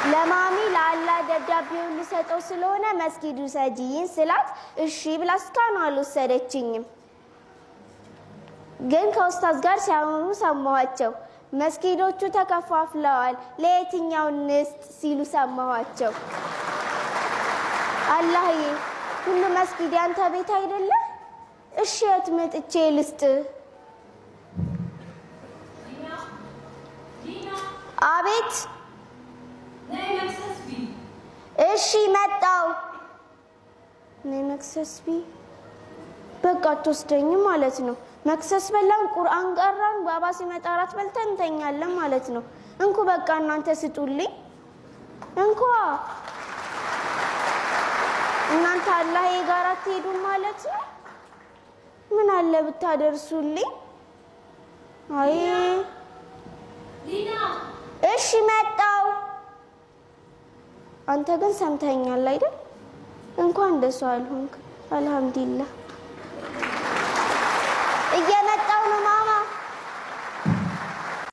ለማሚ ለአላህ ደብዳቤውን ልሰጠው ስለሆነ መስጊዱ ሰጂን ስላት እሺ ብላ እስካሁን አልወሰደችኝም። ግን ከኡስታዝ ጋር ሲያወሩ ሰማኋቸው። መስጊዶቹ ተከፋፍለዋል፣ ለየትኛው እንስጥ ሲሉ ሰማኋቸው። አላህዬ ሁሉ መስጊድ ያንተ ቤት አይደለ? እሺ የት መጥቼ ልስጥ? አቤት። እሺ መጣው። ነይ መክሰስ ቢ። በቃ አትወስደኝም ማለት ነው። መክሰስ በላን፣ ቁርአን ቀራን፣ ባባ ሲመጣ እራት በልተን እንተኛለን ማለት ነው። እንኩ በቃ እናንተ ስጡልኝ። እንኳ እናንተ አላህ ጋር አትሄዱም ማለት ነው። ምን አለ ብታደርሱልኝ? አይ እሺ መጣው። አንተ ግን ሰምተኛል አይደል? እንኳን እንደሱ አልሆንክ። አልሐምዱሊላህ